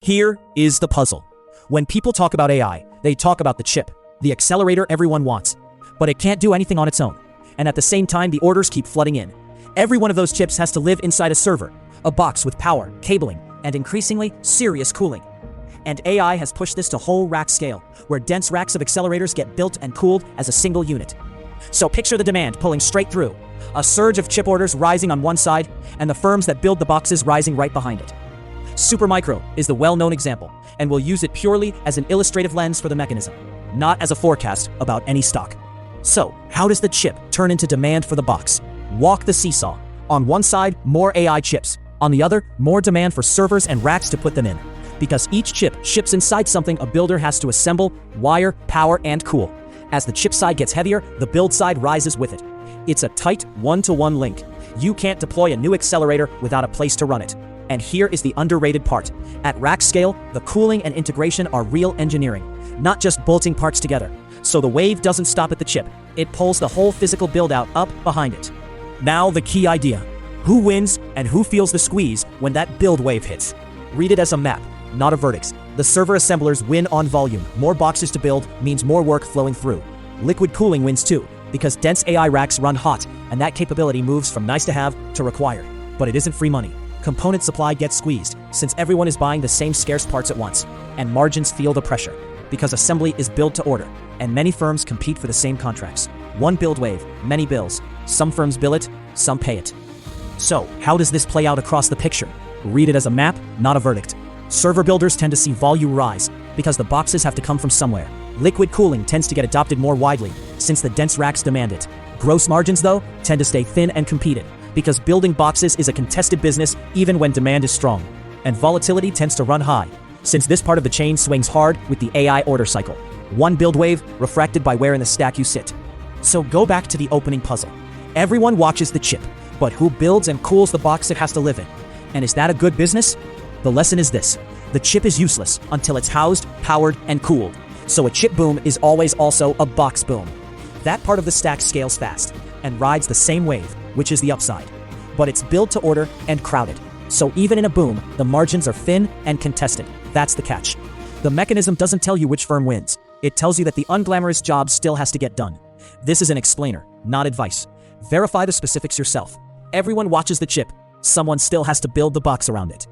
Here is the puzzle. When people talk about AI, they talk about the chip, the accelerator everyone wants. But it can't do anything on its own. And at the same time, the orders keep flooding in. Every one of those chips has to live inside a server, a box with power, cabling, and increasingly serious cooling. And AI has pushed this to whole rack scale, where dense racks of accelerators get built and cooled as a single unit. So picture the demand pulling straight through, a surge of chip orders rising on one side, and the firms that build the boxes rising right behind it. Supermicro is the well-known example, and we'll use it purely as an illustrative lens for the mechanism, not as a forecast about any stock. So, how does the chip turn into demand for the box? Walk the seesaw. On one side, more AI chips. On the other, more demand for servers and racks to put them in. Because each chip ships inside something a builder has to assemble, wire, power, and cool. As the chip side gets heavier, the build side rises with it. It's a tight one-to-one link. You can't deploy a new accelerator without a place to run it. And here is the underrated part. At rack scale, the cooling and integration are real engineering, not just bolting parts together. So the wave doesn't stop at the chip. It pulls the whole physical build-out up behind it. Now the key idea. Who wins and who feels the squeeze when that build wave hits? Read it as a map, not a verdict. The server assemblers win on volume. More boxes to build means more work flowing through. Liquid cooling wins too, because dense AI racks run hot, and that capability moves from nice to have to required. But it isn't free money. Component supply gets squeezed, since everyone is buying the same scarce parts at once, and margins feel the pressure, because assembly is built to order, and many firms compete for the same contracts. One build wave, many bills. Some firms bill it, some pay it. So, how does this play out across the picture? Read it as a map, not a verdict. Server builders tend to see volume rise, because the boxes have to come from somewhere. Liquid cooling tends to get adopted more widely, since the dense racks demand it. Gross margins, though, tend to stay thin and competed, because building boxes is a contested business even when demand is strong. And volatility tends to run high, since this part of the chain swings hard with the AI order cycle. One build wave refracted by where in the stack you sit. So go back to the opening puzzle. Everyone watches the chip, but who builds and cools the box it has to live in? And is that a good business? The lesson is this. The chip is useless until it's housed, powered, and cooled. So a chip boom is always also a box boom. That part of the stack scales fast and rides the same wave, which is the upside. But it's built to order and crowded. So even in a boom, the margins are thin and contested. That's the catch. The mechanism doesn't tell you which firm wins. It tells you that the unglamorous job still has to get done. This is an explainer, not advice. Verify the specifics yourself. Everyone watches the chip. Someone still has to build the box around it.